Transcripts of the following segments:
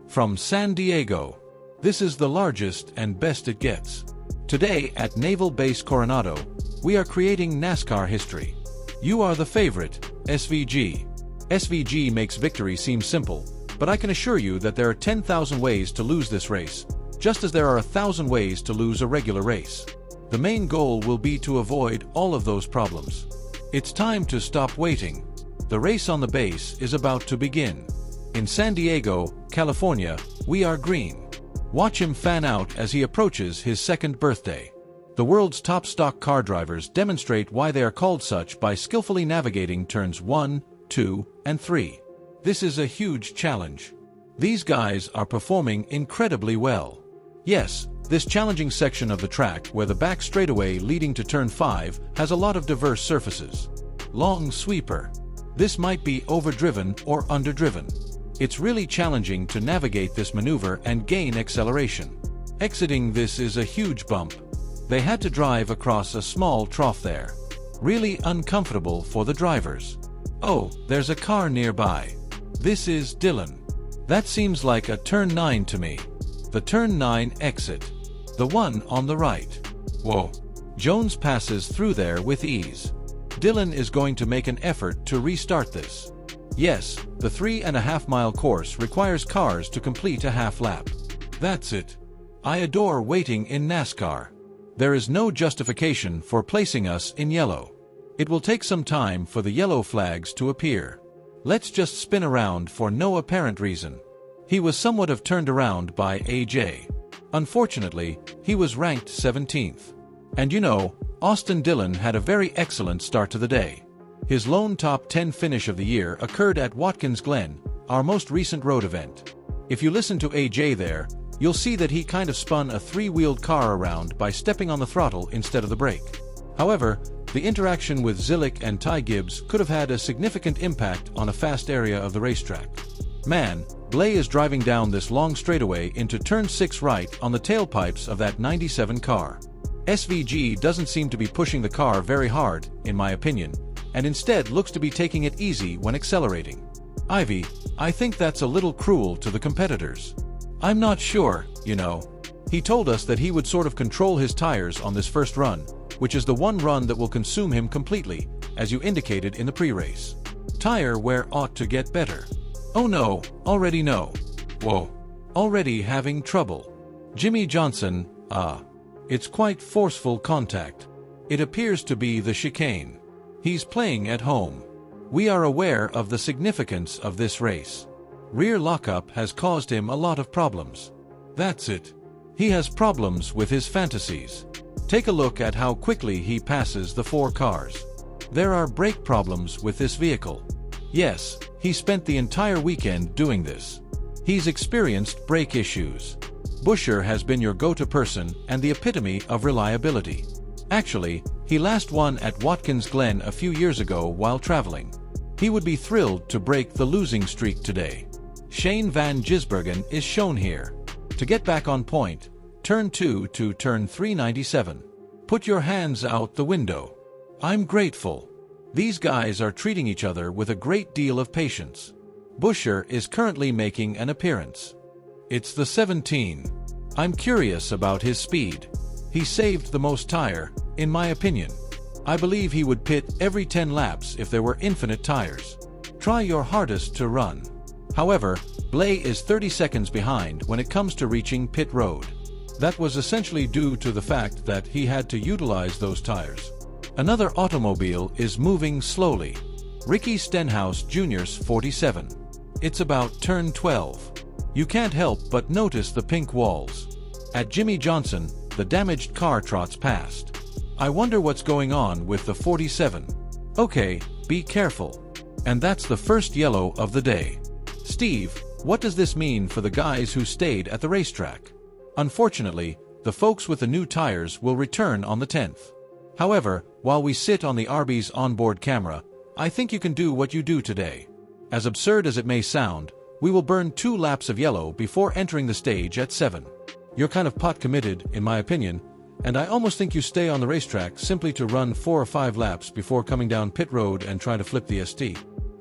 from San Diego. This is the largest and best it gets. Today at Naval Base Coronado, we are creating NASCAR history. You are the favorite, SVG. SVG makes victory seem simple, but I can assure you that there are 10,000 ways to lose this race, just as there are 1,000 ways to lose a regular race. The main goal will be to avoid all of those problems. It's time to stop waiting. The race on the base is about to begin. In San Diego, California, we are green. Watch him fan out as he approaches his second birthday. The world's top stock car drivers demonstrate why they are called such by skillfully navigating turns 1, 2, and 3. This is a huge challenge. These guys are performing incredibly well. Yes, this challenging section of the track where the back straightaway leading to turn 5 has a lot of diverse surfaces. Long sweeper. This might be overdriven or underdriven. It's really challenging to navigate this maneuver and gain acceleration. Exiting this is a huge bump. They had to drive across a small trough there. Really uncomfortable for the drivers. Oh, there's a car nearby. This is Dylan. That seems like a turn 9 to me. The turn 9 exit. The one on the right. Whoa. Jones passes through there with ease. Dylan is going to make an effort to restart this. Yes, the 3.5-mile course requires cars to complete a half lap. That's it. I adore waiting in NASCAR. There is no justification for placing us in yellow. It will take some time for the yellow flags to appear. Let's just spin around for no apparent reason. He was somewhat of turned around by AJ. Unfortunately, he was ranked 17th. And you know, Austin Dillon had a very excellent start to the day. His lone top 10 finish of the year occurred at Watkins Glen, our most recent road event. If you listen to AJ there, you'll see that he kind of spun a three-wheeled car around by stepping on the throttle instead of the brake. However, the interaction with Zillick and Ty Gibbs could have had a significant impact on a fast area of the racetrack. Man, Blay is driving down this long straightaway into turn 6 right on the tailpipes of that 97 car. SVG doesn't seem to be pushing the car very hard, in my opinion, and instead looks to be taking it easy when accelerating. Ivy, I think that's a little cruel to the competitors. I'm not sure, you know. He told us that he would sort of control his tires on this first run, which is the one run that will consume him completely, as you indicated in the pre-race. Tire wear ought to get better. Oh no, already no. Whoa. Already having trouble. Jimmy Johnson, it's quite forceful contact. It appears to be the chicane. He's playing at home. We are aware of the significance of this race. Rear lockup has caused him a lot of problems. That's it. He has problems with his fantasies. Take a look at how quickly he passes the 4 cars. There are brake problems with this vehicle. Yes, he spent the entire weekend doing this. He's experienced brake issues. Buescher has been your go-to person and the epitome of reliability. Actually, he last won at Watkins Glen a few years ago while traveling. He would be thrilled to break the losing streak today. Shane van Gisbergen is shown here. To get back on point, turn 2 to turn 397. Put your hands out the window. I'm grateful. These guys are treating each other with a great deal of patience. Buescher is currently making an appearance. It's the 17. I'm curious about his speed. He saved the most tire, in my opinion. I believe he would pit every 10 laps if there were infinite tires. Try your hardest to run. However, Blay is 30 seconds behind when it comes to reaching pit road. That was essentially due to the fact that he had to utilize those tires. Another automobile is moving slowly. Ricky Stenhouse Jr.'s 47. It's about turn 12. You can't help but notice the pink walls. At Jimmy Johnson, the damaged car trots past. I wonder what's going on with the 47. Okay, be careful. And that's the first yellow of the day. Steve, what does this mean for the guys who stayed at the racetrack? Unfortunately, the folks with the new tires will return on the 10th. However, while we sit on the Arby's onboard camera, I think you can do what you do today. As absurd as it may sound, we will burn 2 laps of yellow before entering the stage at 7. You're kind of pot committed, in my opinion, and I almost think you stay on the racetrack simply to run 4 or 5 laps before coming down pit road and try to flip the ST.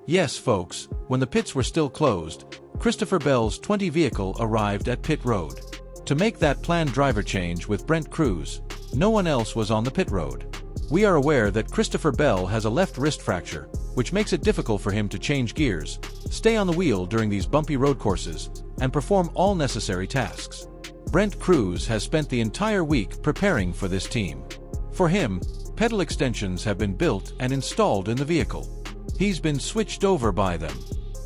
Yes, folks, when the pits were still closed, Christopher Bell's 20 vehicle arrived at pit road. To make that planned driver change with Brent Cruz, no one else was on the pit road. We are aware that Christopher Bell has a left wrist fracture, which makes it difficult for him to change gears, stay on the wheel during these bumpy road courses, and perform all necessary tasks. Brent Cruz has spent the entire week preparing for this team. For him, pedal extensions have been built and installed in the vehicle. He's been switched over by them.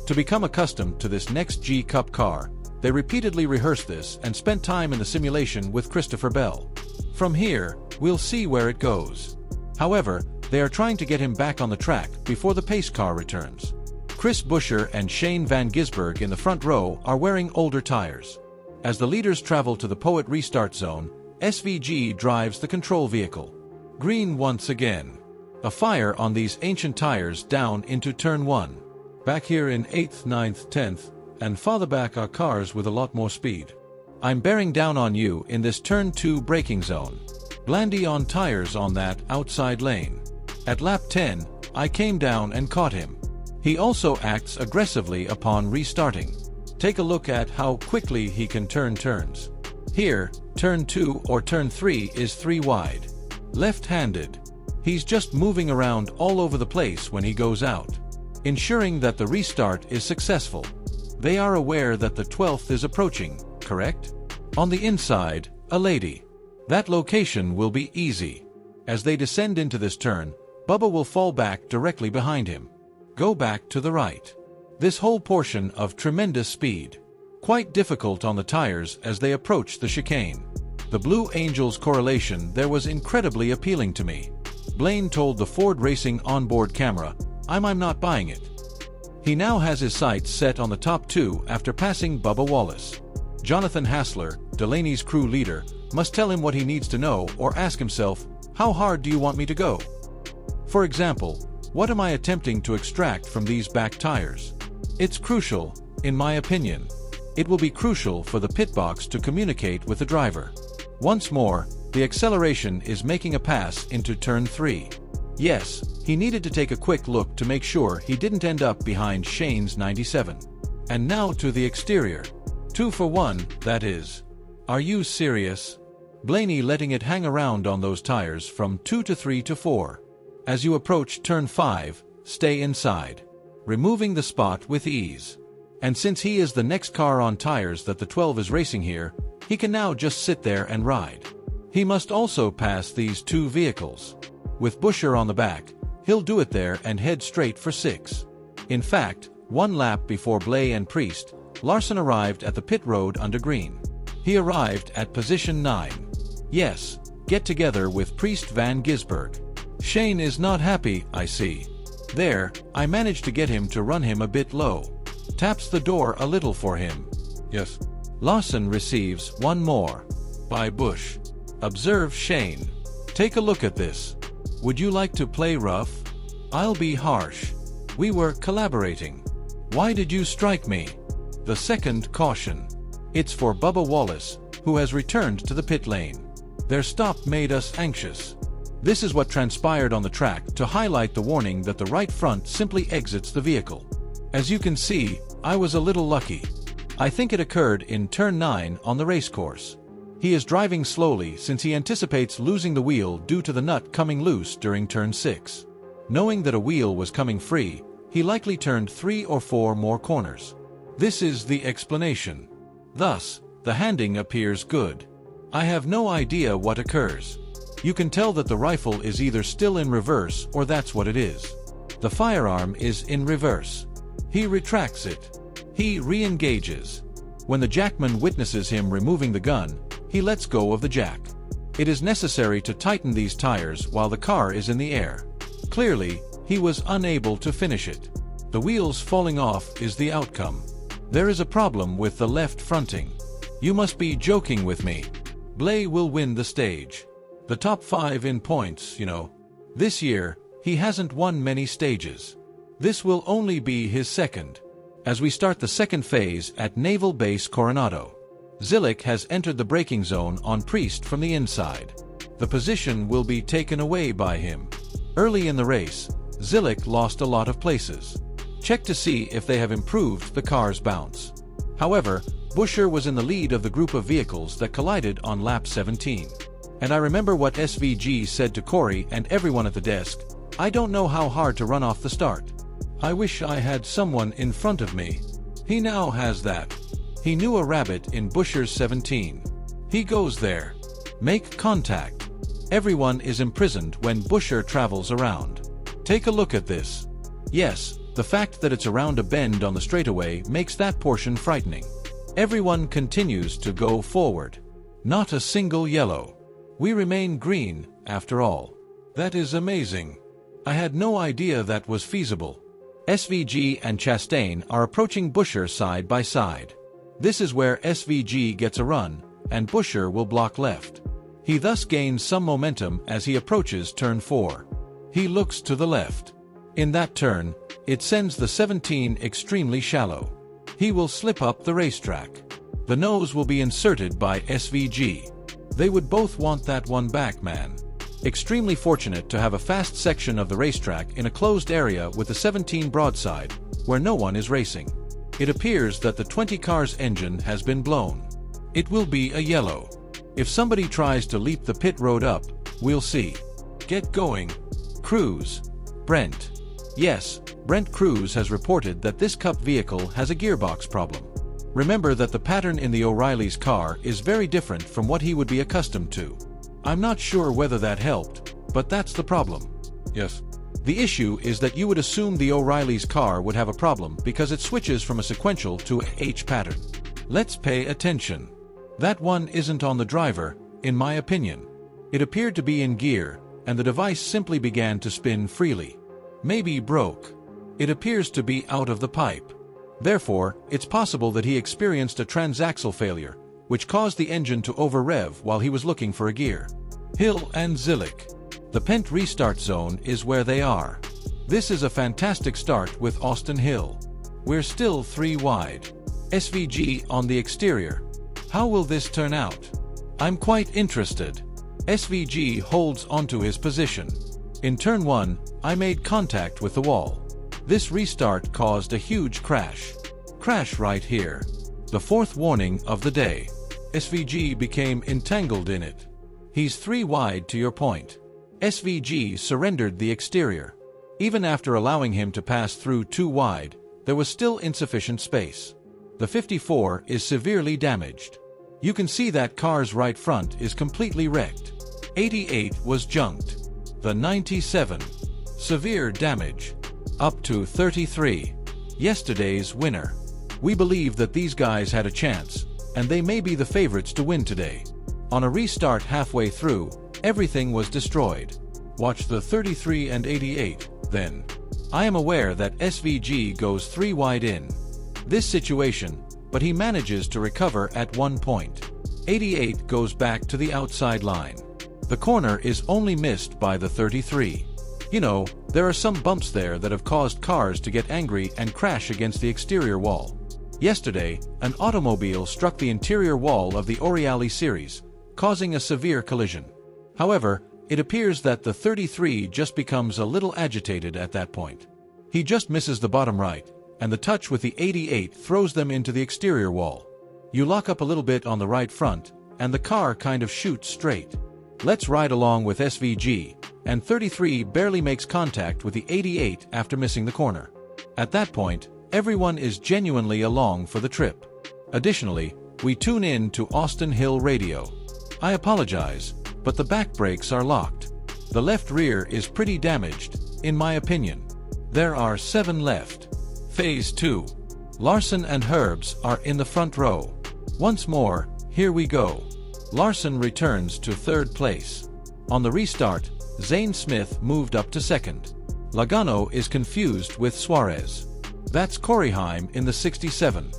To become accustomed to this next G-Cup car, they repeatedly rehearsed this and spent time in the simulation with Christopher Bell. From here, we'll see where it goes. However, they are trying to get him back on the track before the pace car returns. Chris Buescher and Shane Van Gisberg in the front row are wearing older tires. As the leaders travel to the Poet restart zone, SVG drives the control vehicle. Green once again. A fire on these ancient tires down into turn 1. Back here in 8th, 9th, 10th, and farther back are cars with a lot more speed. I'm bearing down on you in this turn 2 braking zone. Blandy on tires on that outside lane. At lap 10, I came down and caught him. He also acts aggressively upon restarting. Take a look at how quickly he can turn turns. Here, turn 2 or turn 3 is 3 wide. Left-handed. He's just moving around all over the place when he goes out, ensuring that the restart is successful. They are aware that the 12th is approaching, correct? On the inside, a lady. That location will be easy. As they descend into this turn, Bubba will fall back directly behind him. Go back to the right. This whole portion of tremendous speed. Quite difficult on the tires as they approach the chicane. The Blue Angels correlation there was incredibly appealing to me. Blaine told the Ford Racing onboard camera, I'm not buying it. He now has his sights set on the top 2 after passing Bubba Wallace. Jonathan Hassler, Delaney's crew leader, must tell him what he needs to know or ask himself, how hard do you want me to go? For example, what am I attempting to extract from these back tires? It's crucial, in my opinion. It will be crucial for the pit box to communicate with the driver. Once more, the acceleration is making a pass into turn 3. Yes, he needed to take a quick look to make sure he didn't end up behind Shane's 97. And now to the exterior. 2 for 1, that is. Are you serious? Blaney letting it hang around on those tires from 2 to 3 to 4. As you approach turn 5, stay inside, removing the spot with ease. And since he is the next car on tires that the 12 is racing here, he can now just sit there and ride. He must also pass these 2 vehicles. With Buescher on the back, he'll do it there and head straight for 6. In fact, 1 lap before Blay and Priest, Larson arrived at the pit road under green. He arrived at position 9. Yes, get together with Priest Van Gisberg. Shane is not happy, I see. There, I managed to get him to run him a bit low. Taps the door a little for him. Yes. Larson receives 1 more. By Busch. Observe Shane. Take a look at this. Would you like to play rough? I'll be harsh. We were collaborating. Why did you strike me? The second caution. It's for Bubba Wallace, who has returned to the pit lane. Their stop made us anxious. This is what transpired on the track to highlight the warning that the right front simply exits the vehicle. As you can see, I was a little lucky. I think it occurred in turn 9 on the racecourse. He is driving slowly since he anticipates losing the wheel due to the nut coming loose during turn 6. Knowing that a wheel was coming free, he likely turned 3 or 4 more corners. This is the explanation. Thus, the handing appears good. I have no idea what occurs. You can tell that the rifle is either still in reverse or that's what it is. The firearm is in reverse. He retracts it. He re-engages. When the jackman witnesses him removing the gun, he lets go of the jack. It is necessary to tighten these tires while the car is in the air. Clearly, he was unable to finish it. The wheels falling off is the outcome. There is a problem with the left fronting. You must be joking with me. Blay will win the stage. The top 5 in points, you know. This year, he hasn't won many stages. This will only be his second. As we start the second phase at Naval Base Coronado, Zillick has entered the braking zone on Priest from the inside. The position will be taken away by him. Early in the race, Zillick lost a lot of places. Check to see if they have improved the car's bounce. However, Buescher was in the lead of the group of vehicles that collided on lap 17. And I remember what SVG said to Corey and everyone at the desk: "I don't know how hard to run off the start. I wish I had someone in front of me." He now has that. He knew a rabbit in Buescher's 17. He goes there. Make contact. Everyone is imprisoned when Buescher travels around. Take a look at this. Yes, the fact that it's around a bend on the straightaway makes that portion frightening. Everyone continues to go forward. Not a single yellow. We remain green, after all. That is amazing. I had no idea that was feasible. SVG and Chastain are approaching Buescher side by side. This is where SVG gets a run, and Buescher will block left. He thus gains some momentum as he approaches turn 4. He looks to the left. In that turn, it sends the 17 extremely shallow. He will slip up the racetrack. The nose will be inserted by SVG. They would both want that one back, man. Extremely fortunate to have a fast section of the racetrack in a closed area with the 17 broadside, where no one is racing. It appears that the 20 car's engine has been blown. It will be a yellow. If somebody tries to leap the pit road up, we'll see. Get going. Cruz. Brent. Yes, Brent Cruz has reported that this Cup vehicle has a gearbox problem. Remember that the pattern in the O'Reilly's car is very different from what he would be accustomed to. I'm not sure whether that helped, but that's the problem. Yes. The issue is that you would assume the O'Reilly's car would have a problem because it switches from a sequential to a H pattern. Let's pay attention. That one isn't on the driver, in my opinion. It appeared to be in gear, and the device simply began to spin freely. Maybe broke. It appears to be out of the pipe. Therefore, it's possible that he experienced a transaxle failure, which caused the engine to over-rev while he was looking for a gear. Hill and Zillick. The pent restart zone is where they are. This is a fantastic start with Austin Hill. We're still 3 wide. SVG on the exterior. How will this turn out? I'm quite interested. SVG holds onto his position. In turn 1, I made contact with the wall. This restart caused a huge crash. Crash right here. The 4th warning of the day. SVG became entangled in it. He's 3 wide to your point. SVG surrendered the exterior. Even after allowing him to pass through 2 wide, there was still insufficient space. The 54 is severely damaged. You can see that car's right front is completely wrecked. 88 was junked. The 97. Severe damage. Up to 33. Yesterday's winner. We believe that these guys had a chance, and they may be the favorites to win today. On a restart halfway through, everything was destroyed. Watch the 33 and 88, then. I am aware that SVG goes 3 wide in this situation, but he manages to recover at one point. 88 goes back to the outside line. The corner is only missed by the 33. You know, there are some bumps there that have caused cars to get angry and crash against the exterior wall. Yesterday, an automobile struck the interior wall of the O'Reilly series, causing a severe collision. However, it appears that the 33 just becomes a little agitated at that point. He just misses the bottom right, and the touch with the 88 throws them into the exterior wall. You lock up a little bit on the right front, and the car kind of shoots straight. Let's ride along with SVG, and 33 barely makes contact with the 88 after missing the corner. At that point, everyone is genuinely along for the trip. Additionally, we tune in to Austin Hill radio. I apologize, but the back brakes are locked. The left rear is pretty damaged, in my opinion. There are 7 left. Phase 2. Larson and Herbs are in the front row. Once more, here we go. Larson returns to 3rd place. On the restart, Zane Smith moved up to 2nd. Logano is confused with Suarez. That's Coreyheim in the 67.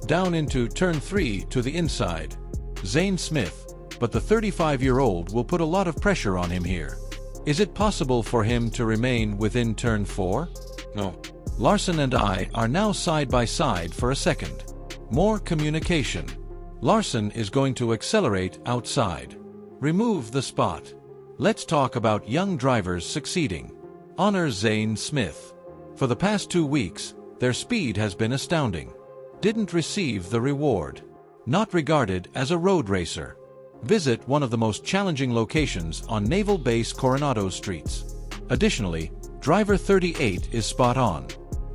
Down into turn 3 to the inside. Zane Smith, but the 35-year-old will put a lot of pressure on him here. Is it possible for him to remain within turn 4? No. Larson and I are now side by side for a second. More communication. Larson is going to accelerate outside. Remove the spot. Let's talk about young drivers succeeding. Honor Zane Smith. For the past 2 weeks, their speed has been astounding. Didn't receive the reward. Not regarded as a road racer. Visit one of the most challenging locations on Naval Base Coronado's streets. Additionally, driver 38 is spot on.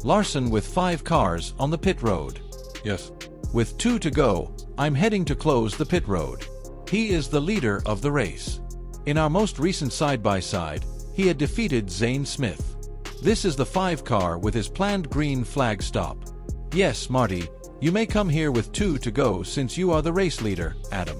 Larson with 5 cars on the pit road. Yes. With 2 to go, I'm heading to close the pit road. He is the leader of the race. In our most recent side-by-side, he had defeated Zane Smith. This is the 5 car with his planned green flag stop. Yes, Marty, you may come here with 2 to go since you are the race leader, Adam.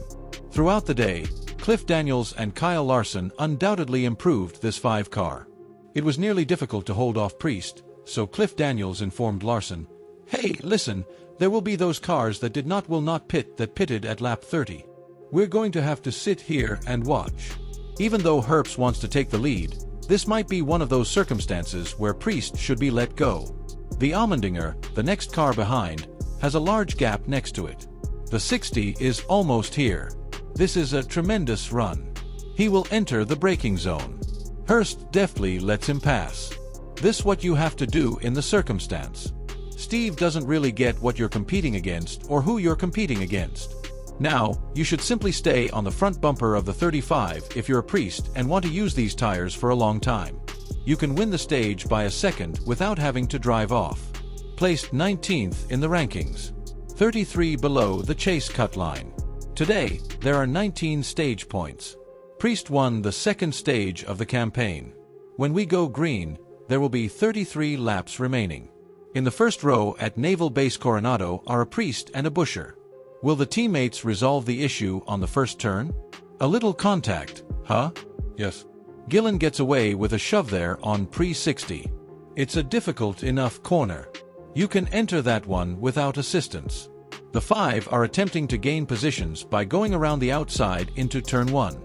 Throughout the day, Cliff Daniels and Kyle Larson undoubtedly improved this 5 car. It was nearly difficult to hold off Priest, so Cliff Daniels informed Larson, "Hey, listen, there will be those cars that will not pit that pitted at lap 30. We're going to have to sit here and watch." Even though Herbst wants to take the lead, this might be one of those circumstances where Priest should be let go. The Almendinger, the next car behind, has a large gap next to it. The 60 is almost here. This is a tremendous run. He will enter the braking zone. Herbst deftly lets him pass. This what you have to do in the circumstance. Steve doesn't really get what you're competing against or who you're competing against. Now, you should simply stay on the front bumper of the 35 if you're a Priest and want to use these tires for a long time. You can win the stage by a second without having to drive off. Placed 19th in the rankings. 33 below the chase cut line. Today, there are 19 stage points. Priest won the second stage of the campaign. When we go green, there will be 33 laps remaining. In the first row at Naval Base Coronado are a Priest and a Busher. Will the teammates resolve the issue on the first turn? A little contact, huh? Yes. Gillen gets away with a shove there on pre-60. It's a difficult enough corner. You can enter that one without assistance. The 5 are attempting to gain positions by going around the outside into turn 1.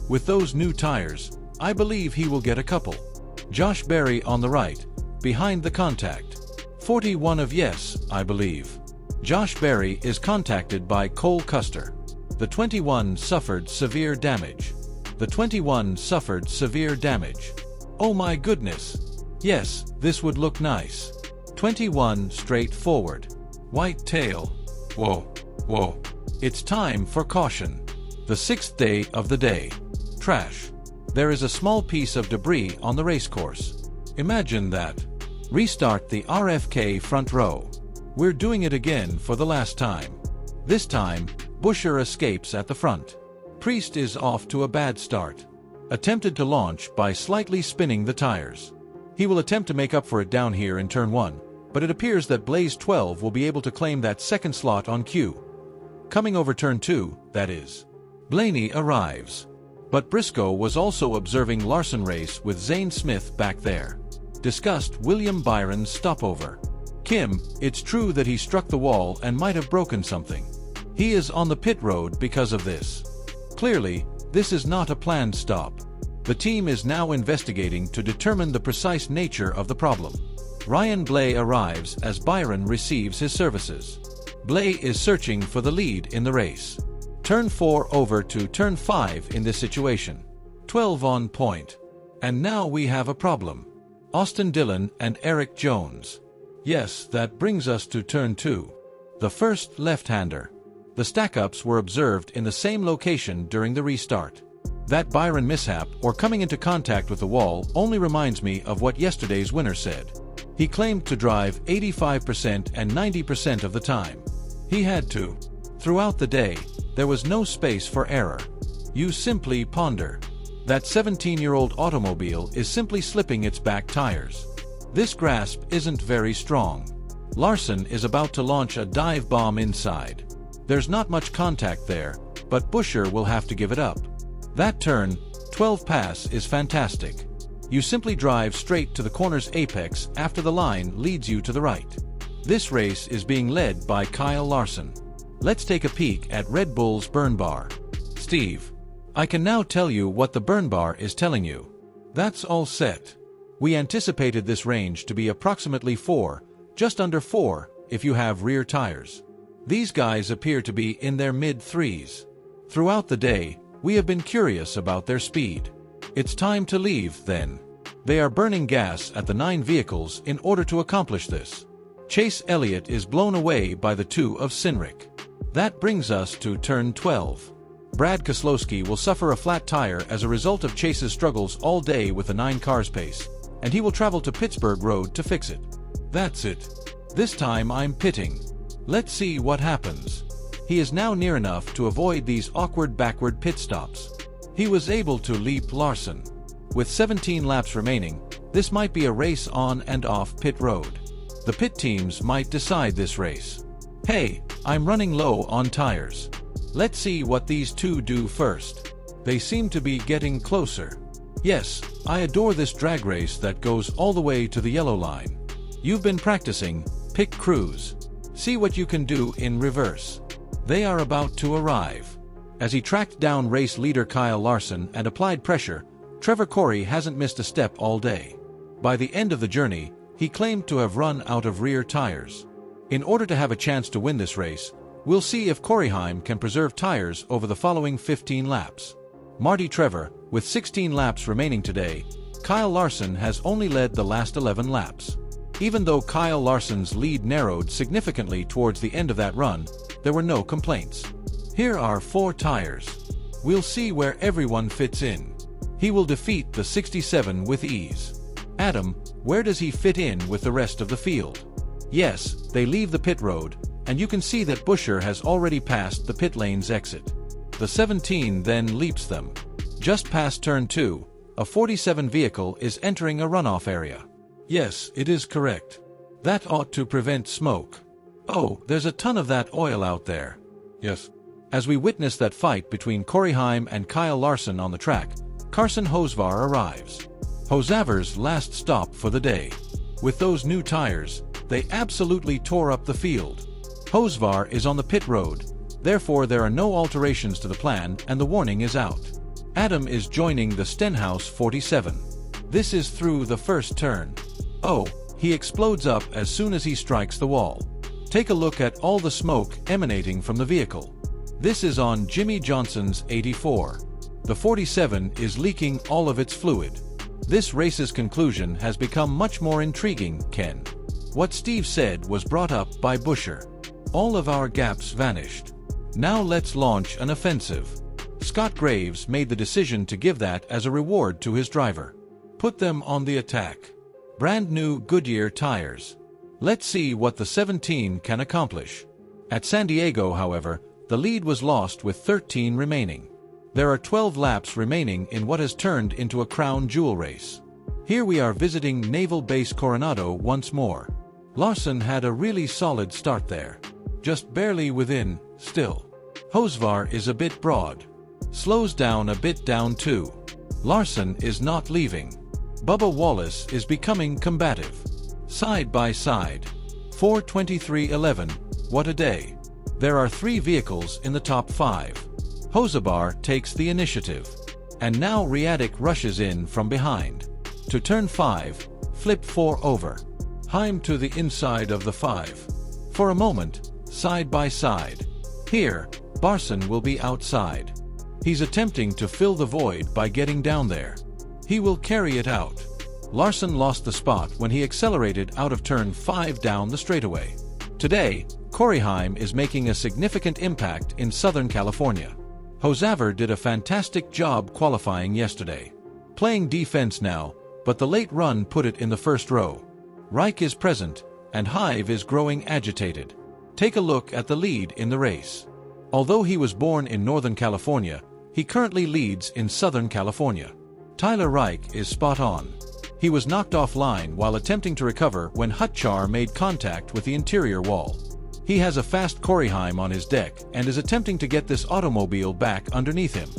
With those new tires, I believe he will get a couple. Josh Berry on the right, behind the contact. 41 of yes, I believe. Josh Berry is contacted by Cole Custer. The 21 suffered severe damage. The 21 suffered severe damage. Oh my goodness. Yes, this would look nice. 21 straight forward. White tail. Whoa, whoa. It's time for caution. The 6th day of the day. Trash. There is a small piece of debris on the racecourse. Imagine that. Restart the RFK front row. We're doing it again for the last time. This time, Busher escapes at the front. Priest is off to a bad start. Attempted to launch by slightly spinning the tires. He will attempt to make up for it down here in turn 1, but it appears that Blaze 12 will be able to claim that second slot on cue. Coming over turn 2, that is. Blaney arrives. But Briscoe was also observing Larson race with Zane Smith back there. Discussed William Byron's stopover. Kim, it's true that he struck the wall and might have broken something. He is on the pit road because of this. Clearly, this is not a planned stop. The team is now investigating to determine the precise nature of the problem. Ryan Blay arrives as Byron receives his services. Blay is searching for the lead in the race. Turn 4 over to turn 5 in this situation. 12 on point. And now we have a problem. Austin Dillon and Eric Jones. Yes, that brings us to turn 2. The first left-hander. The stack-ups were observed in the same location during the restart. That Byron mishap or coming into contact with the wall only reminds me of what yesterday's winner said. He claimed to drive 85% and 90% of the time. He had to. Throughout the day, there was no space for error. You simply ponder. That 17-year-old automobile is simply slipping its back tires. This grasp isn't very strong. Larson is about to launch a dive bomb inside. There's not much contact there, but Busher will have to give it up. That turn, 12 pass is fantastic. You simply drive straight to the corner's apex after the line leads you to the right. This race is being led by Kyle Larson. Let's take a peek at Red Bull's burn bar. Steve, I can now tell you what the burn bar is telling you. That's all set. We anticipated this range to be approximately 4, just under 4, if you have rear tires. These guys appear to be in their mid-3s. Throughout the day, we have been curious about their speed. It's time to leave, then. They are burning gas at the 9 vehicles in order to accomplish this. Chase Elliott is blown away by the 2 of Sinrick. That brings us to turn 12. Brad Keselowski will suffer a flat tire as a result of Chase's struggles all day with the 9 cars pace, and he will travel to Pittsburgh Road to fix it. That's it. This time I'm pitting. Let's see what happens. He is now near enough to avoid these awkward backward pit stops. He was able to leap Larson. With 17 laps remaining, this might be a race on and off pit road. The pit teams might decide this race. Hey, I'm running low on tires. Let's see what these two do first. They seem to be getting closer. Yes, I adore this drag race that goes all the way to the yellow line. You've been practicing, pick cruise. See what you can do in reverse. They are about to arrive. As he tracked down race leader Kyle Larson and applied pressure, Trevor Corey hasn't missed a step all day. By the end of the journey, he claimed to have run out of rear tires. In order to have a chance to win this race, we'll see if Coreyheim can preserve tires over the following 15 laps. Marty Trevor, with 16 laps remaining today, Kyle Larson has only led the last 11 laps. Even though Kyle Larson's lead narrowed significantly towards the end of that run, there were no complaints. Here are 4 tires. We'll see where everyone fits in. He will defeat the 67 with ease. Adam, where does he fit in with the rest of the field? Yes, they leave the pit road, and you can see that Buescher has already passed the pit lane's exit. The 17 then leaps them. Just past turn 2, a 47 vehicle is entering a runoff area. Yes, it is correct. That ought to prevent smoke. Oh, there's a ton of that oil out there. Yes. As we witness that fight between Coreyheim and Kyle Larson on the track, Carson Hocevar arrives. Hocevar's last stop for the day. With those new tires, they absolutely tore up the field. Hocevar is on the pit road, therefore there are no alterations to the plan and the warning is out. Adam is joining the Stenhouse 47. This is through the first turn. Oh, he explodes up as soon as he strikes the wall. Take a look at all the smoke emanating from the vehicle. This is on Jimmy Johnson's 84. The 47 is leaking all of its fluid. This race's conclusion has become much more intriguing, Ken. What Steve said was brought up by Buescher. All of our gaps vanished. Now let's launch an offensive. Scott Graves made the decision to give that as a reward to his driver. Put them on the attack. Brand new Goodyear tires. Let's see what the 17 can accomplish. At San Diego, however, the lead was lost with 13 remaining. There are 12 laps remaining in what has turned into a crown jewel race. Here we are visiting Naval Base Coronado once more. Larson had a really solid start there. Just barely within, still. Hocevar is a bit broad. Slows down a bit down too. Larson is not leaving. Bubba Wallace is becoming combative. Side by side. 4:23:11, what a day. There are 3 vehicles in the top 5. Hocevar takes the initiative. And now Riadic rushes in from behind. To turn 5, flip 4 over. Heim to the inside of the 5. For a moment, side by side. Here, Barson will be outside. He's attempting to fill the void by getting down there. He will carry it out. Larson lost the spot when he accelerated out of turn 5 down the straightaway. Today, Coreyheim is making a significant impact in Southern California. Hocevar did a fantastic job qualifying yesterday. Playing defense now, but the late run put it in the first row. Reich is present, and Hive is growing agitated. Take a look at the lead in the race. Although he was born in Northern California, he currently leads in Southern California. Tyler Reich is spot on. He was knocked offline while attempting to recover when Hutchar made contact with the interior wall. He has a fast Coreyheim on his deck and is attempting to get this automobile back underneath him.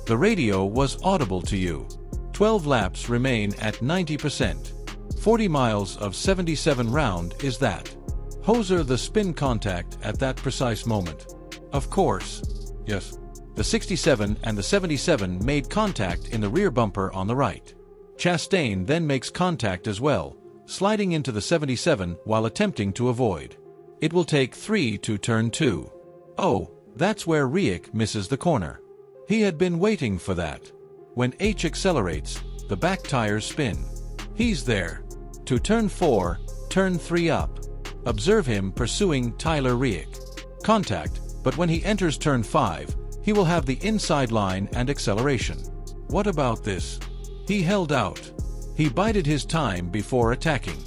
The radio was audible to you. 12 laps remain at 90%. 40 miles of 77 round is that. Hoser the spin contact at that precise moment. Of course. Yes. The 67 and the 77 made contact in the rear bumper on the right. Chastain then makes contact as well, sliding into the 77 while attempting to avoid. It will take 3 to turn 2. Oh, that's where Riek misses the corner. He had been waiting for that. When H accelerates, the back tires spin. He's there. To turn 4, turn 3 up. Observe him pursuing Tyler Rieck. Contact, but when he enters turn 5, he will have the inside line and acceleration. What about this? He held out. He bided his time before attacking.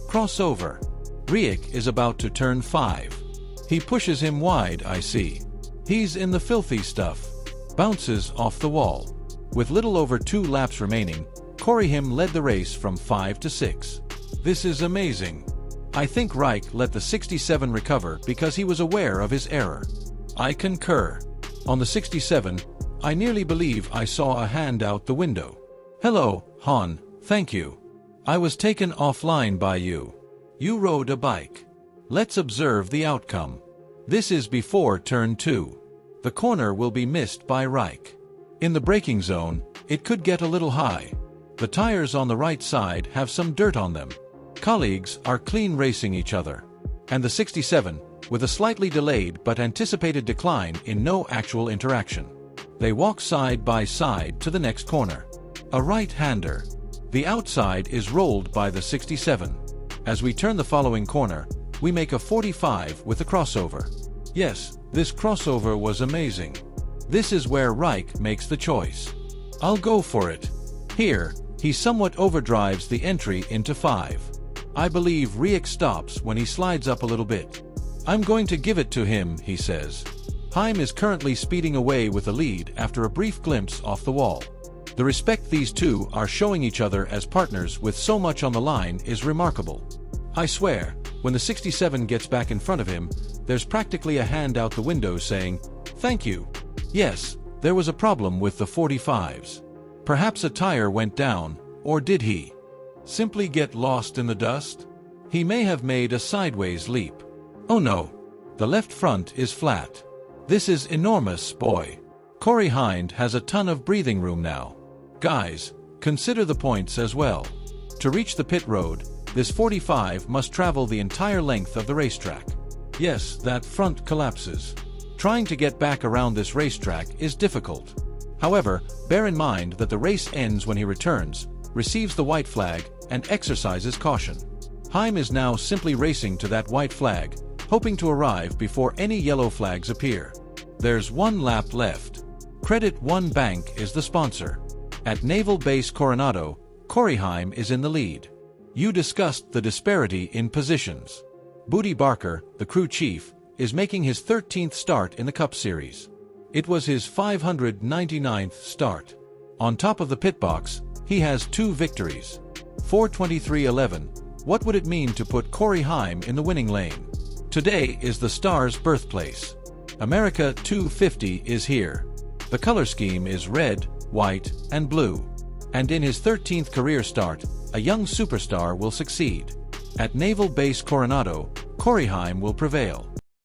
Crossover. Rieck is about to turn 5. He pushes him wide, I see. He's in the filthy stuff. Bounces off the wall. With little over 2 laps remaining, Coronado led the race from 5 to 6. This is amazing. I think Rieck let the 67 recover because he was aware of his error. I concur. On the 67, I nearly believe I saw a hand out the window. Hello, Han, thank you. I was taken offline by you. You rode a bike. Let's observe the outcome. This is before turn 2. The corner will be missed by Rieck. In the braking zone, it could get a little high. The tires on the right side have some dirt on them. Colleagues are clean racing each other. And the 67, with a slightly delayed but anticipated decline in no actual interaction. They walk side by side to the next corner. A right-hander. The outside is rolled by the 67. As we turn the following corner, we make a 45 with a crossover. Yes, this crossover was amazing. This is where Rieck makes the choice. I'll go for it. Here, he somewhat overdrives the entry into 5. I believe Rieck stops when he slides up a little bit. I'm going to give it to him, he says. Heim is currently speeding away with the lead after a brief glimpse off the wall. The respect these two are showing each other as partners with so much on the line is remarkable. I swear, when the 67 gets back in front of him, there's practically a hand out the window saying, "Thank you." Yes, there was a problem with the 45s. Perhaps a tire went down, or did he simply get lost in the dust? He may have made a sideways leap. Oh no, the left front is flat. This is enormous, boy. Coronado has a ton of breathing room now. Guys, consider the points as well. To reach the pit road, this 45 must travel the entire length of the racetrack. Yes, that front collapses. Trying to get back around this racetrack is difficult. However, bear in mind that the race ends when he returns, receives the white flag, and exercises caution. Heim is now simply racing to that white flag, hoping to arrive before any yellow flags appear. There's 1 lap left. Credit One Bank is the sponsor. At Naval Base Coronado, Coronado is in the lead. You discussed the disparity in positions. Booty Barker, the crew chief, is making his 13th start in the Cup Series. It was his 599th start. On top of the pit box, he has 2 victories. 4:23:11. What would it mean to put Coronado in the winning lane? Today is the star's birthplace. America 250 is here. The color scheme is red, white, and blue. And in his 13th career start, a young superstar will succeed. At Naval Base Coronado, Coronado will prevail.